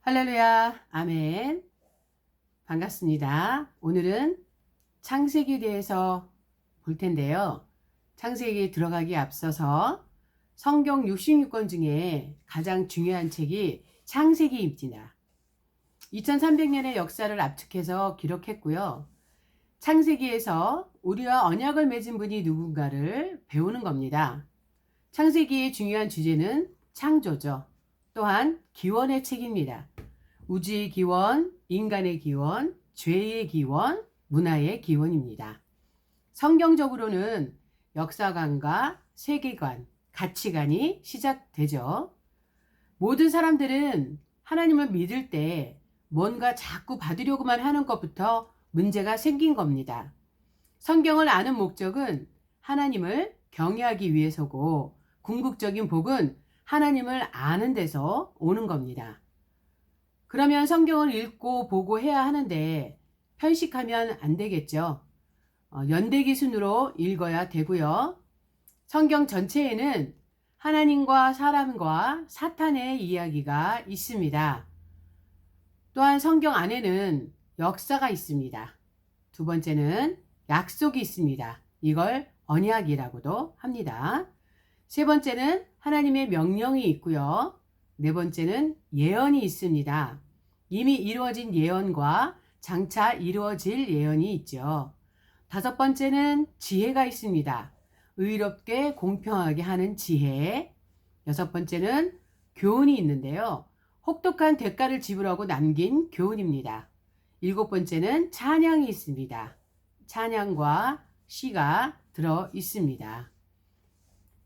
할렐루야, 아멘. 반갑습니다. 오늘은 창세기에 대해서 볼 텐데요. 창세기에 들어가기 앞서서 성경 66권 중에 가장 중요한 책이 창세기입니다. 2300년의 역사를 압축해서 기록했고요. 창세기에서 우리와 언약을 맺은 분이 누군가를 배우는 겁니다. 창세기의 중요한 주제는 창조죠. 또한 기원의 책입니다. 우주의 기원, 인간의 기원, 죄의 기원, 문화의 기원입니다. 성경적으로는 역사관과 세계관, 가치관이 시작되죠. 모든 사람들은 하나님을 믿을 때 뭔가 자꾸 받으려고만 하는 것부터 문제가 생긴 겁니다. 성경을 아는 목적은 하나님을 경외하기 위해서고, 궁극적인 복은 하나님을 아는 데서 오는 겁니다. 그러면 성경을 읽고 보고 해야 하는데 편식하면 안 되겠죠. 연대기 순으로 읽어야 되고요. 성경 전체에는 하나님과 사람과 사탄의 이야기가 있습니다. 또한 성경 안에는 역사가 있습니다. 두 번째는 약속이 있습니다. 이걸 언약이라고도 합니다. 세 번째는 하나님의 명령이 있고요. 네 번째는 예언이 있습니다. 이미 이루어진 예언과 장차 이루어질 예언이 있죠. 다섯 번째는 지혜가 있습니다. 의롭게 공평하게 하는 지혜. 여섯 번째는 교훈이 있는데요. 혹독한 대가를 지불하고 남긴 교훈입니다. 일곱 번째는 찬양이 있습니다. 찬양과 시가 들어 있습니다.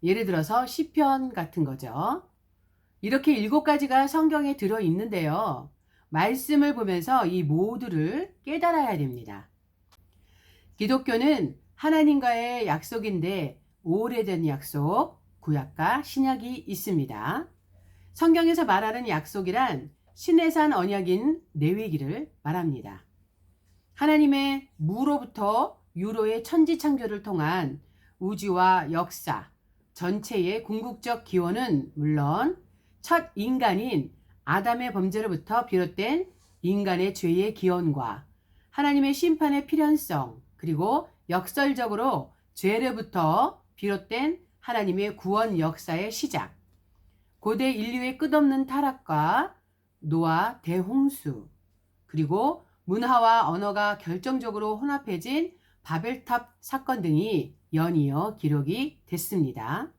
예를 들어서 시편 같은 거죠. 이렇게 7가지가 성경에 들어 있는데요. 말씀을 보면서 이 모두를 깨달아야 됩니다. 기독교는 하나님과의 약속인데 오래된 약속, 구약과 신약이 있습니다. 성경에서 말하는 약속이란 시내산 언약인 레위기를 말합니다. 하나님의 무로부터 유로의 천지창조를 통한 우주와 역사, 전체의 궁극적 기원은 물론 첫 인간인 아담의 범죄로부터 비롯된 인간의 죄의 기원과 하나님의 심판의 필연성, 그리고 역설적으로 죄로부터 비롯된 하나님의 구원 역사의 시작, 고대 인류의 끝없는 타락과 노아 대홍수, 그리고 문화와 언어가 결정적으로 혼합해진 바벨탑 사건 등이 연이어 기록이 됐습니다.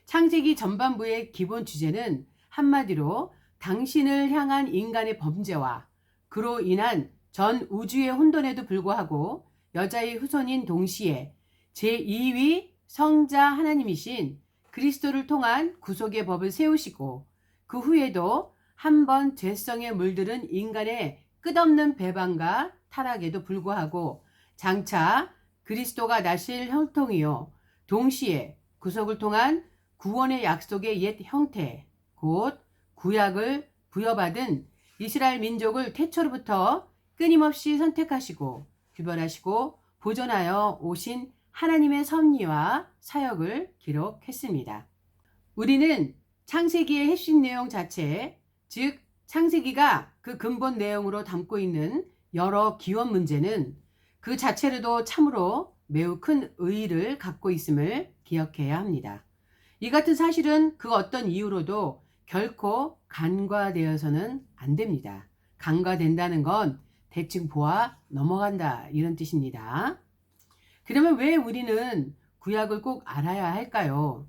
창세기 전반부의 기본 주제는 한마디로 당신을 향한 인간의 범죄와 그로 인한 전 우주의 혼돈에도 불구하고 여자의 후손인 동시에 제2위 성자 하나님이신 그리스도를 통한 구속의 법을 세우시고, 그 후에도 한 번 죄성에 물들은 인간의 끝없는 배반과 타락에도 불구하고 장차 그리스도가 나실 형통이요 동시에 구속을 통한 구원의 약속의 옛 형태, 곧 구약을 부여받은 이스라엘 민족을 태초로부터 끊임없이 선택하시고 구별하시고 보존하여 오신 하나님의 섭리와 사역을 기록했습니다. 우리는 창세기의 핵심 내용 자체, 즉 창세기가 그 근본 내용으로 담고 있는 여러 기원 문제는 그 자체로도 참으로 매우 큰 의의를 갖고 있음을 기억해야 합니다. 이 같은 사실은 그 어떤 이유로도 결코 간과되어서는 안 됩니다. 간과된다는 건 대충 보아 넘어간다, 이런 뜻입니다. 그러면 왜 우리는 구약을 꼭 알아야 할까요?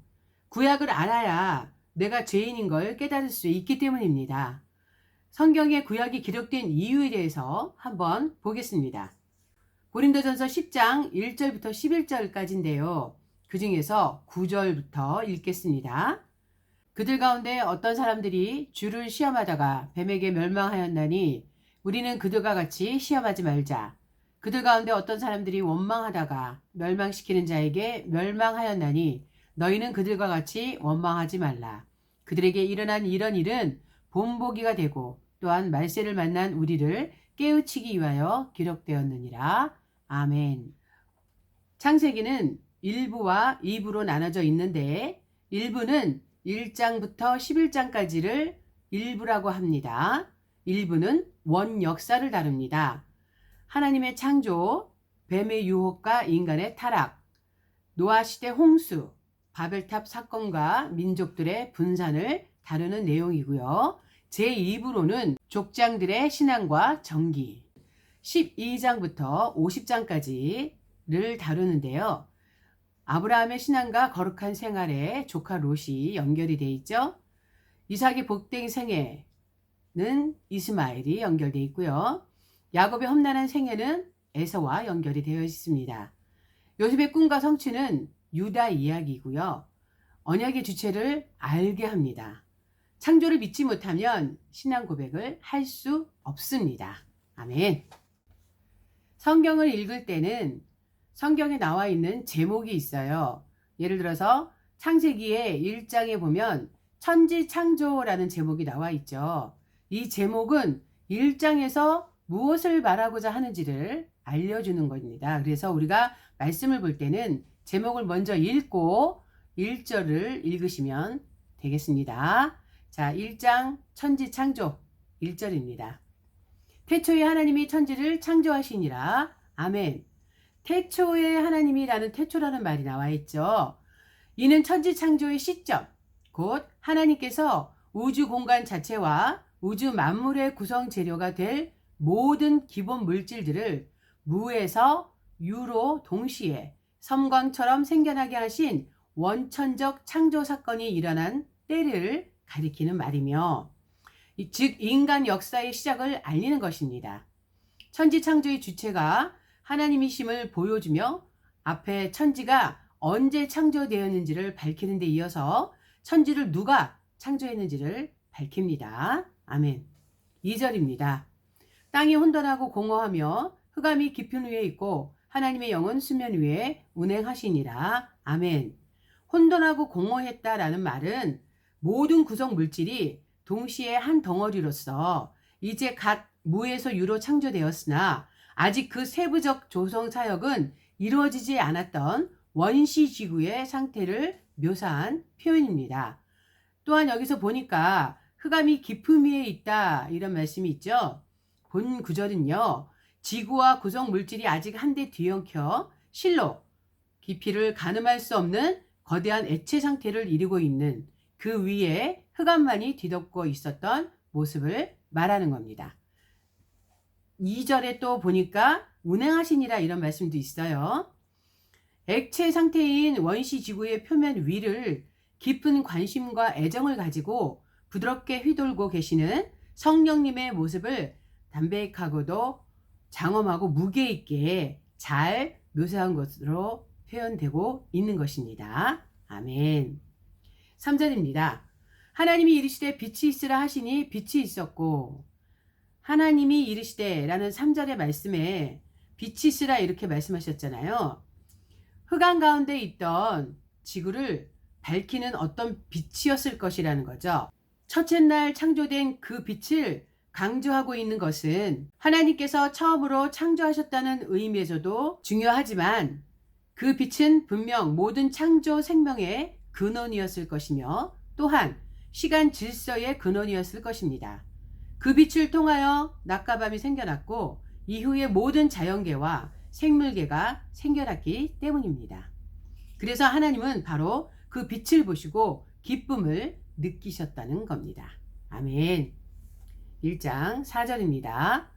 구약을 알아야 내가 죄인인 걸 깨달을 수 있기 때문입니다. 성경에 구약이 기록된 이유에 대해서 한번 보겠습니다. 고린도전서 10장 1절부터 11절까지인데요. 그 중에서 9절부터 읽겠습니다. 그들 가운데 어떤 사람들이 주를 시험하다가 뱀에게 멸망하였나니 우리는 그들과 같이 시험하지 말자. 그들 가운데 어떤 사람들이 원망하다가 멸망시키는 자에게 멸망하였나니 너희는 그들과 같이 원망하지 말라. 그들에게 일어난 이런 일은 본보기가 되고 또한 말세를 만난 우리를 깨우치기 위하여 기록되었느니라. 아멘. 창세기는 1부와 2부로 나눠져 있는데 1부는 1장부터 11장까지를 1부라고 합니다. 일부는 원 역사를 다룹니다. 하나님의 창조, 뱀의 유혹과 인간의 타락, 노아시대 홍수, 바벨탑 사건과 민족들의 분산을 다루는 내용이고요. 제2부로는 족장들의 신앙과 정기, 12장부터 50장까지를 다루는데요. 아브라함의 신앙과 거룩한 생활에 조카 롯이 연결이 되어 있죠. 이삭의 복된 생애는 이스마엘이 연결되어 있고요. 야곱의 험난한 생애는 에서와 연결이 되어 있습니다. 요셉의 꿈과 성취는 유다 이야기이고요. 언약의 주체를 알게 합니다. 창조를 믿지 못하면 신앙 고백을 할 수 없습니다. 아멘. 성경을 읽을 때는 성경에 나와 있는 제목이 있어요. 예를 들어서 창세기의 1장에 보면 천지창조라는 제목이 나와 있죠. 이 제목은 1장에서 무엇을 말하고자 하는지를 알려주는 겁니다. 그래서 우리가 말씀을 볼 때는 제목을 먼저 읽고 1절을 읽으시면 되겠습니다. 자, 1장 천지창조 1절입니다. 태초에 하나님이 천지를 창조하시니라. 아멘. 태초에 하나님이라는 태초라는 말이 나와 있죠. 이는 천지창조의 시점, 곧 하나님께서 우주 공간 자체와 우주 만물의 구성 재료가 될 모든 기본 물질들을 무에서 유로 동시에 섬광처럼 생겨나게 하신 원천적 창조 사건이 일어난 때를 가리키는 말이며, 즉 인간 역사의 시작을 알리는 것입니다. 천지창조의 주체가 하나님이심을 보여주며 앞에 천지가 언제 창조되었는지를 밝히는 데 이어서 천지를 누가 창조했는지를 밝힙니다. 아멘. 2절입니다. 땅이 혼돈하고 공허하며 흑암이 깊은 위에 있고 하나님의 영은 수면 위에 운행하시니라. 아멘. 혼돈하고 공허했다라는 말은 모든 구성 물질이 동시에 한 덩어리로서 이제 갓 무에서 유로 창조되었으나 아직 그 세부적 조성 사역은 이루어지지 않았던 원시지구의 상태를 묘사한 표현입니다. 또한 여기서 보니까 흑암이 깊음 위에 있다 이런 말씀이 있죠. 본 구절은요. 지구와 구성 물질이 아직 한데 뒤엉켜 실로 깊이를 가늠할 수 없는 거대한 액체 상태를 이루고 있는 그 위에 흑암만이 뒤덮고 있었던 모습을 말하는 겁니다. 2절에 또 보니까 운행하시니라 이런 말씀도 있어요. 액체 상태인 원시 지구의 표면 위를 깊은 관심과 애정을 가지고 부드럽게 휘돌고 계시는 성령님의 모습을 담백하고도 장엄하고 무게 있게 잘 묘사한 것으로 표현되고 있는 것입니다. 아멘. 3절입니다. 하나님이 이르시되 빛이 있으라 하시니 빛이 있었고, 하나님이 이르시되 라는 3절의 말씀에 빛이 있으라 이렇게 말씀하셨잖아요. 흑암 가운데 있던 지구를 밝히는 어떤 빛이었을 것이라는 거죠. 첫째 날 창조된 그 빛을 강조하고 있는 것은 하나님께서 처음으로 창조하셨다는 의미에서도 중요하지만 그 빛은 분명 모든 창조 생명의 근원이었을 것이며 또한 시간 질서의 근원이었을 것입니다. 그 빛을 통하여 낮과 밤이 생겨났고 이후에 모든 자연계와 생물계가 생겨났기 때문입니다. 그래서 하나님은 바로 그 빛을 보시고 기쁨을 느끼셨다는 겁니다. 아멘. 1장 4절입니다.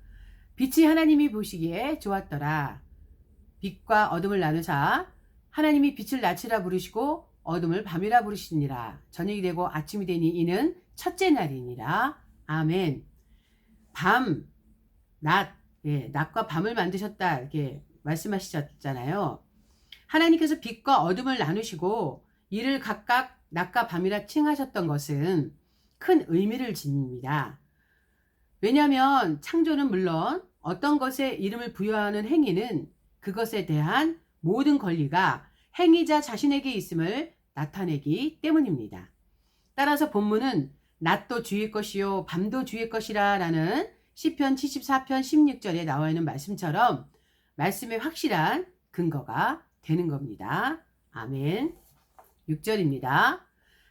빛이 하나님이 보시기에 좋았더라. 빛과 어둠을 나누사 하나님이 빛을 낮이라 부르시고 어둠을 밤이라 부르시니라. 저녁이 되고 아침이 되니 이는 첫째 날이니라. 아멘. 밤, 낮, 낮과 밤을 만드셨다 이렇게 말씀하셨잖아요. 하나님께서 빛과 어둠을 나누시고 이를 각각 낮과 밤이라 칭하셨던 것은 큰 의미를 지닙니다. 왜냐하면 창조는 물론 어떤 것에 이름을 부여하는 행위는 그것에 대한 모든 권리가 행위자 자신에게 있음을 나타내기 때문입니다. 따라서 본문은 낮도 주의 것이요 밤도 주의 것이라 라는 시편 74편 16절에 나와 있는 말씀처럼 말씀의 확실한 근거가 되는 겁니다. 아멘. 6절입니다.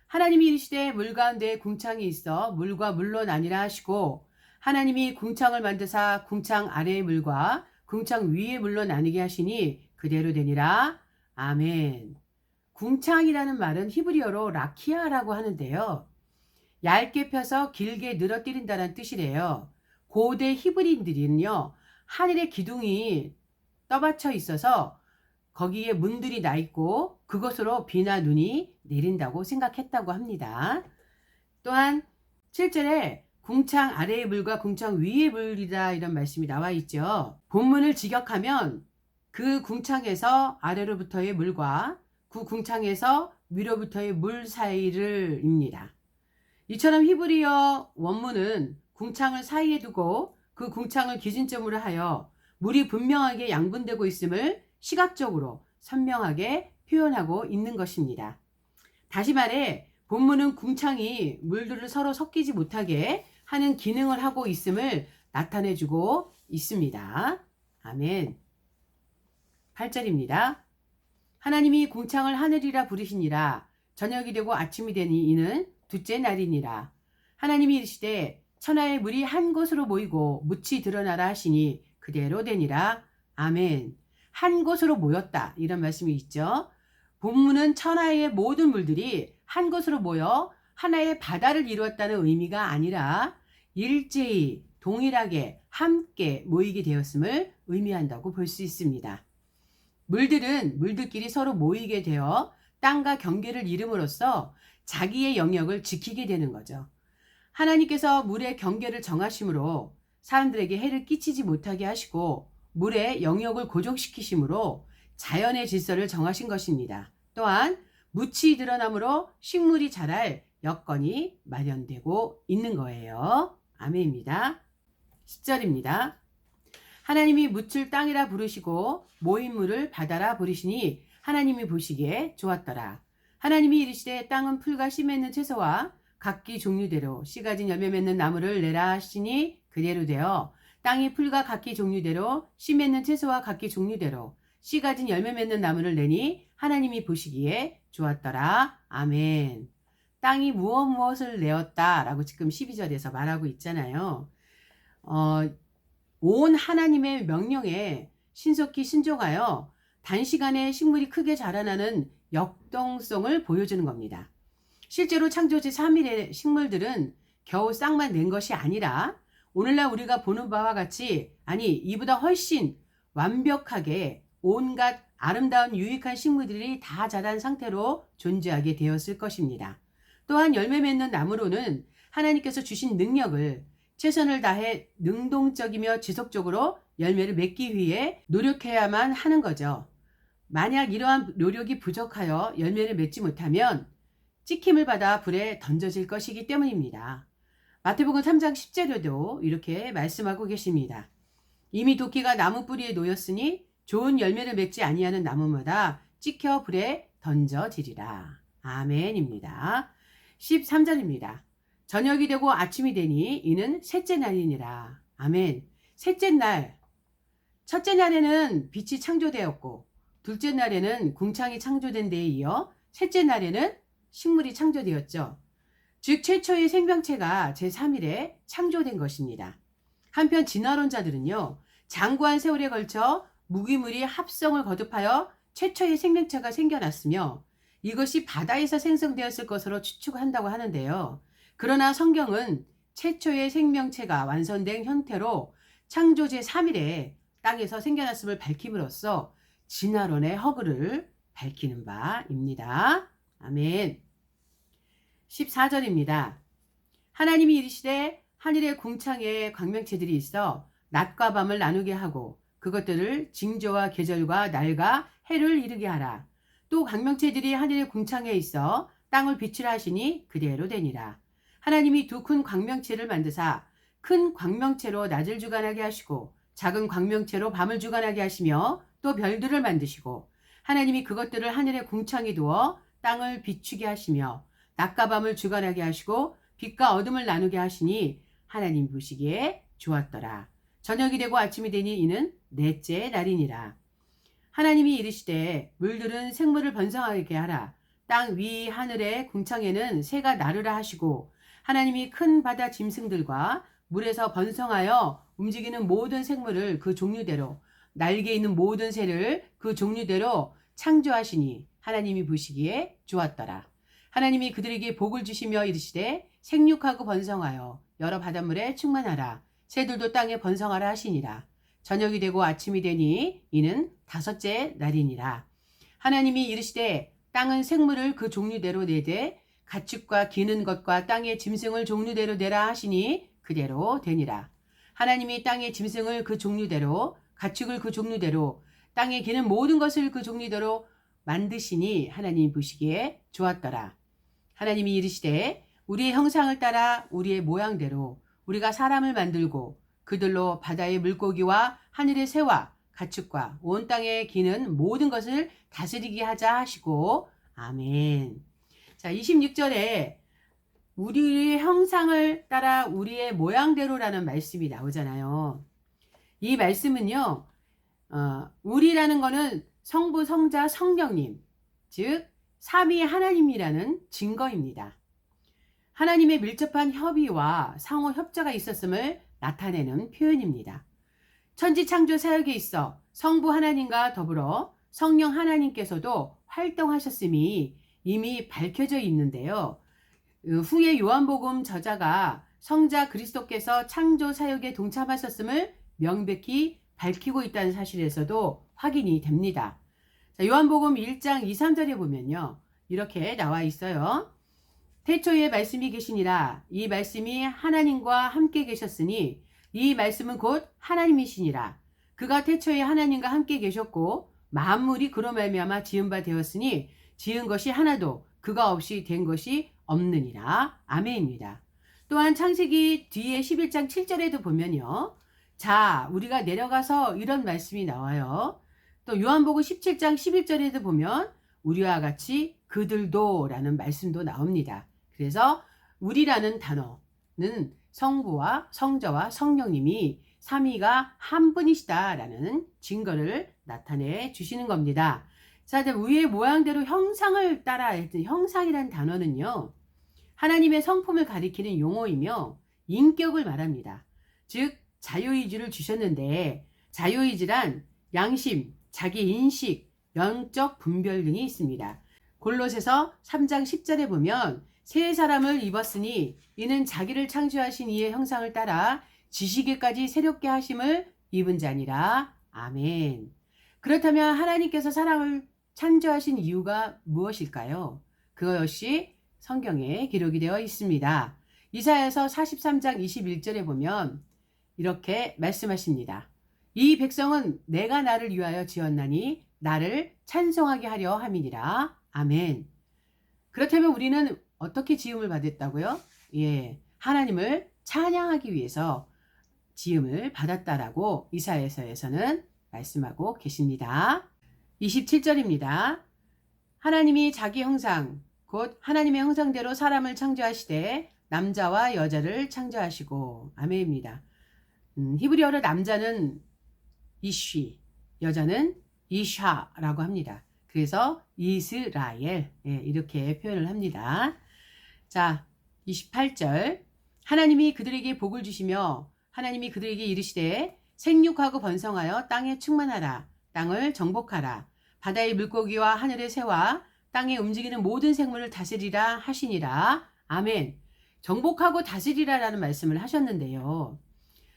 하나님이 이르시되 물 가운데 궁창이 있어 물과 물로 나뉘라 하시고 하나님이 궁창을 만드사 궁창 아래의 물과 궁창 위의 물로 나뉘게 하시니 그대로 되니라. 아멘. 궁창이라는 말은 히브리어로 라키아라고 하는데요. 얇게 펴서 길게 늘어뜨린다는 뜻이래요. 고대 히브리인들은요, 하늘의 기둥이 떠받쳐 있어서 거기에 문들이 나 있고 그것으로 비나 눈이 내린다고 생각했다고 합니다. 또한 7절에 궁창 아래의 물과 궁창 위의 물이다 이런 말씀이 나와 있죠. 본문을 직역하면 그 궁창에서 아래로부터의 물과 그 궁창에서 위로부터의 물 사이를 입니다. 이처럼 히브리어 원문은 궁창을 사이에 두고 그 궁창을 기준점으로 하여 물이 분명하게 양분되고 있음을 시각적으로 선명하게 표현하고 있는 것입니다. 다시 말해 본문은 궁창이 물들을 서로 섞이지 못하게 하는 기능을 하고 있음을 나타내주고 있습니다. 아멘. 8절입니다. 하나님이 궁창을 하늘이라 부르시니라. 저녁이 되고 아침이 되니 이는 둘째 날이니라. 하나님이 이르시되 천하의 물이 한 곳으로 모이고 묻이 드러나라 하시니 그대로 되니라. 아멘. 한 곳으로 모였다 이런 말씀이 있죠. 본문은 천하의 모든 물들이 한 곳으로 모여 하나의 바다를 이루었다는 의미가 아니라 일제히 동일하게 함께 모이게 되었음을 의미한다고 볼 수 있습니다. 물들은 물들끼리 서로 모이게 되어 땅과 경계를 이름으로써 자기의 영역을 지키게 되는 거죠. 하나님께서 물의 경계를 정하심으로 사람들에게 해를 끼치지 못하게 하시고 물의 영역을 고정시키심으로 자연의 질서를 정하신 것입니다. 또한 묻이 드러남으로 식물이 자랄 여건이 마련되고 있는 거예요. 아멘입니다. 10절입니다. 하나님이 묻을 땅이라 부르시고 모인 물을 바다라 부르시니 하나님이 보시기에 좋았더라. 하나님이 이르시되 땅은 풀과 씨 맺는 채소와 각기 종류대로 씨 가진 열매 맺는 나무를 내라 하시니 그대로 되어 땅이 풀과 각기 종류대로 씨 맺는 채소와 각기 종류대로 씨 가진 열매 맺는 나무를 내니 하나님이 보시기에 좋았더라. 아멘. 땅이 무엇을 내었다라고 지금 12절에서 말하고 있잖아요. 온 하나님의 명령에 신속히 순종하여 단시간에 식물이 크게 자라나는 역동성을 보여주는 겁니다. 실제로 창조지 3일의 식물들은 겨우 싹만 낸 것이 아니라 오늘날 우리가 보는 바와 같이 이보다 훨씬 완벽하게 온갖 아름다운 유익한 식물들이 다 자란 상태로 존재하게 되었을 것입니다. 또한 열매 맺는 나무로는 하나님께서 주신 능력을 최선을 다해 능동적이며 지속적으로 열매를 맺기 위해 노력해야만 하는 거죠. 만약 이러한 노력이 부족하여 열매를 맺지 못하면 찍힘을 받아 불에 던져질 것이기 때문입니다. 마태복음 3장 10절에도 이렇게 말씀하고 계십니다. 이미 도끼가 나무 뿌리에 놓였으니 좋은 열매를 맺지 아니하는 나무마다 찍혀 불에 던져지리라. 아멘입니다. 13절입니다. 저녁이 되고 아침이 되니 이는 셋째 날이니라. 아멘. 셋째 날. 첫째 날에는 빛이 창조되었고 둘째 날에는 궁창이 창조된 데에 이어 셋째 날에는 식물이 창조되었죠. 즉 최초의 생명체가 제3일에 창조된 것입니다. 한편 진화론자들은요. 장구한 세월에 걸쳐 무기물이 합성을 거듭하여 최초의 생명체가 생겨났으며 이것이 바다에서 생성되었을 것으로 추측한다고 하는데요. 그러나 성경은 최초의 생명체가 완성된 형태로 창조 제3일에 땅에서 생겨났음을 밝힘으로써 진화론의 허구를 밝히는 바입니다. 아멘. 14절입니다. 하나님이 이르시되 하늘의 궁창에 광명체들이 있어 낮과 밤을 나누게 하고 그것들을 징조와 계절과 날과 해를 이르게 하라. 또 광명체들이 하늘의 궁창에 있어 땅을 빛이라 하시니 그대로 되니라. 하나님이 두 큰 광명체를 만드사 큰 광명체로 낮을 주관하게 하시고 작은 광명체로 밤을 주관하게 하시며 또 별들을 만드시고 하나님이 그것들을 하늘의 궁창에 두어 땅을 비추게 하시며 낮과 밤을 주관하게 하시고 빛과 어둠을 나누게 하시니 하나님 보시기에 좋았더라. 저녁이 되고 아침이 되니 이는 넷째 날이니라. 하나님이 이르시되 물들은 생물을 번성하게 하라. 땅 위 하늘의 궁창에는 새가 나르라 하시고 하나님이 큰 바다 짐승들과 물에서 번성하여 움직이는 모든 생물을 그 종류대로, 날개 있는 모든 새를 그 종류대로 창조하시니 하나님이 보시기에 좋았더라. 하나님이 그들에게 복을 주시며 이르시되 생육하고 번성하여 여러 바닷물에 충만하라. 새들도 땅에 번성하라 하시니라. 저녁이 되고 아침이 되니 이는 다섯째 날이니라. 하나님이 이르시되 땅은 생물을 그 종류대로 내되 가축과 기는 것과 땅의 짐승을 종류대로 내라 하시니 그대로 되니라. 하나님이 땅의 짐승을 그 종류대로 가축을 그 종류대로 땅에 기는 모든 것을 그 종류대로 만드시니 하나님이 보시기에 좋았더라. 하나님이 이르시되 우리의 형상을 따라 우리의 모양대로 우리가 사람을 만들고 그들로 바다의 물고기와 하늘의 새와 가축과 온 땅에 기는 모든 것을 다스리게 하자 하시고 아멘. 자, 26절에 우리의 형상을 따라 우리의 모양대로라는 말씀이 나오잖아요. 이 말씀은요, 우리라는 거는 성부, 성자, 성령님, 즉 삼위 하나님이라는 증거입니다. 하나님의 밀접한 협의와 상호 협조가 있었음을 나타내는 표현입니다. 천지 창조 사역에 있어 성부 하나님과 더불어 성령 하나님께서도 활동하셨음이 이미 밝혀져 있는데요. 후에 요한복음 저자가 성자 그리스도께서 창조 사역에 동참하셨음을 명백히 밝히고 있다는 사실에서도 확인이 됩니다. 자, 요한복음 1장 2, 3절에 보면요. 이렇게 나와 있어요. 태초에 말씀이 계시니라. 이 말씀이 하나님과 함께 계셨으니 이 말씀은 곧 하나님이시니라. 그가 태초에 하나님과 함께 계셨고 만물이 그로 말미암아 지은 바 되었으니 지은 것이 하나도 그가 없이 된 것이 없느니라. 아멘입니다. 또한 창세기 뒤에 11장 7절에도 보면요. 자, 우리가 내려가서 이런 말씀이 나와요. 또 요한복음 17장 11절에도 보면 우리와 같이 그들도 라는 말씀도 나옵니다. 그래서 우리라는 단어는 성부와 성자와 성령님이 삼위가 한 분이시다라는 증거를 나타내 주시는 겁니다. 자, 우리의 모양대로 형상을 따라 했던 형상이라는 단어는요. 하나님의 성품을 가리키는 용어이며 인격을 말합니다. 즉 자유의지를 주셨는데 자유의지란 양심, 자기 인식, 영적 분별 등이 있습니다. 골로새서 3장 10절에 보면 새 사람을 입었으니 이는 자기를 창조하신 이의 형상을 따라 지시기까지 새롭게 하심을 입은 자니라. 아멘. 그렇다면 하나님께서 사람을 창조하신 이유가 무엇일까요? 그것 역시 성경에 기록이 되어 있습니다. 이사야서 43장 21절에 보면 이렇게 말씀하십니다. 이 백성은 내가 나를 위하여 지었나니 나를 찬송하게 하려 함이니라. 아멘. 그렇다면 우리는 어떻게 지음을 받았다고요? 예, 하나님을 찬양하기 위해서 지음을 받았다라고 이사야서에서는 말씀하고 계십니다. 27절입니다. 하나님이 자기 형상, 곧 하나님의 형상대로 사람을 창조하시되 남자와 여자를 창조하시고 아멘입니다. 히브리어로 남자는 이쉬, 여자는 이샤라고 합니다. 그래서 이스라엘 이렇게 표현을 합니다. 자, 28절 하나님이 그들에게 복을 주시며 하나님이 그들에게 이르시되 생육하고 번성하여 땅에 충만하라. 땅을 정복하라. 바다의 물고기와 하늘의 새와 땅에 움직이는 모든 생물을 다스리라 하시니라. 아멘. 정복하고 다스리라라는 말씀을 하셨는데요.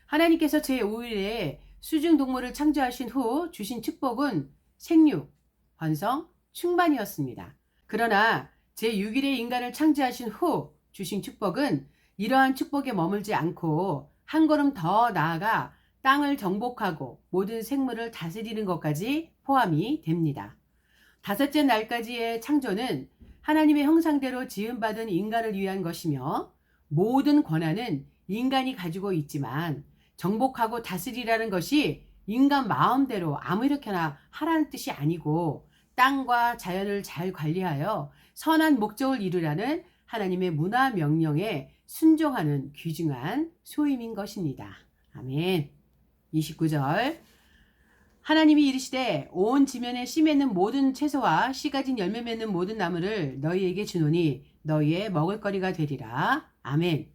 하나님께서 제5일에 수중동물을 창조하신 후 주신 축복은 생육, 번성, 충만이었습니다. 그러나 제6일에 인간을 창조하신 후 주신 축복은 이러한 축복에 머물지 않고 한 걸음 더 나아가 땅을 정복하고 모든 생물을 다스리는 것까지 포함이 됩니다. 다섯째 날까지의 창조는 하나님의 형상대로 지음받은 인간을 위한 것이며 모든 권한은 인간이 가지고 있지만 정복하고 다스리라는 것이 인간 마음대로 아무렇게나 하라는 뜻이 아니고 땅과 자연을 잘 관리하여 선한 목적을 이루라는 하나님의 문화 명령에 순종하는 귀중한 소임인 것입니다. 아멘. 29절 하나님이 이르시되 온 지면에 씨 맺는 모든 채소와 씨 가진 열매 맺는 모든 나무를 너희에게 주노니 너희의 먹을거리가 되리라. 아멘.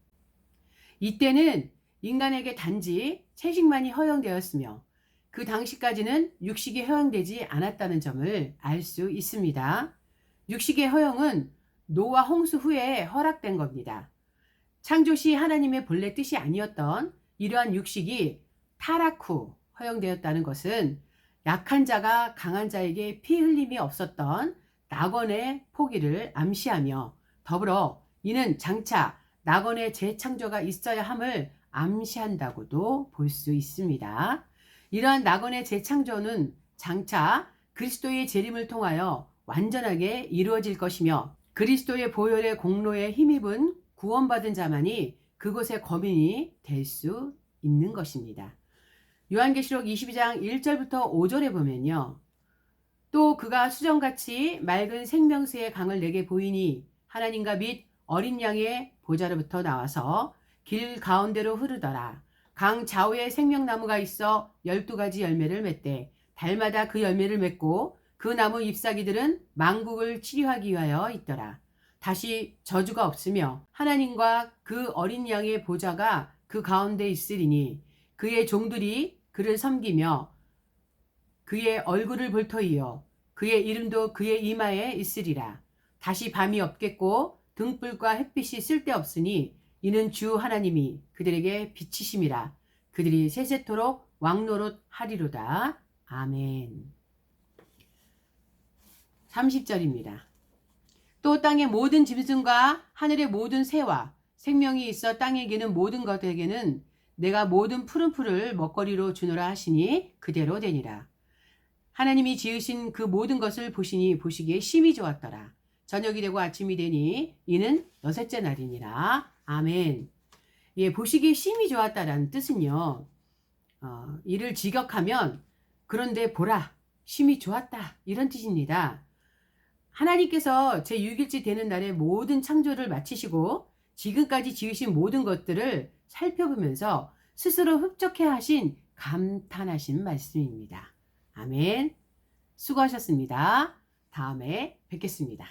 이때는 인간에게 단지 채식만이 허용되었으며 그 당시까지는 육식이 허용되지 않았다는 점을 알 수 있습니다. 육식의 허용은 노아 홍수 후에 허락된 겁니다. 창조 시 하나님의 본래 뜻이 아니었던 이러한 육식이 타락 후 허용되었다는 것은 약한 자가 강한 자에게 피 흘림이 없었던 낙원의 포기를 암시하며 더불어 이는 장차 낙원의 재창조가 있어야 함을 암시한다고도 볼 수 있습니다. 이러한 낙원의 재창조는 장차 그리스도의 재림을 통하여 완전하게 이루어질 것이며 그리스도의 보혈의 공로에 힘입은 구원받은 자만이 그곳의 거민이 될 수 있는 것입니다. 요한계시록 22장 1절부터 5절에 보면요. 또 그가 수정같이 맑은 생명수의 강을 내게 보이니 하나님과 및 어린 양의 보좌로부터 나와서 길 가운데로 흐르더라. 강 좌우에 생명나무가 있어 12가지 열매를 맺되 달마다 그 열매를 맺고 그 나무 잎사귀들은 만국을 치료하기 위하여 있더라. 다시 저주가 없으며 하나님과 그 어린 양의 보좌가 그 가운데 있으리니 그의 종들이 그를 섬기며 그의 얼굴을 볼 터이요 그의 이름도 그의 이마에 있으리라. 다시 밤이 없겠고 등불과 햇빛이 쓸데없으니 이는 주 하나님이 그들에게 비치심이라. 그들이 세세토록 왕노릇 하리로다. 아멘. 30절입니다. 또 땅의 모든 짐승과 하늘의 모든 새와 생명이 있어 땅에 기는 모든 것에게는 내가 모든 푸른 풀을 먹거리로 주노라 하시니 그대로 되니라. 하나님이 지으신 그 모든 것을 보시니 보시기에 심히 좋았더라. 저녁이 되고 아침이 되니 이는 여섯째 날이니라. 아멘. 예, 보시기에 심히 좋았다라는 뜻은요. 이를 직역하면 그런데 보라 심히 좋았다 이런 뜻입니다. 하나님께서 제6일째 되는 날에 모든 창조를 마치시고 지금까지 지으신 모든 것들을 살펴보면서 스스로 흡족해 하신 감탄하신 말씀입니다. 아멘. 수고하셨습니다. 다음에 뵙겠습니다.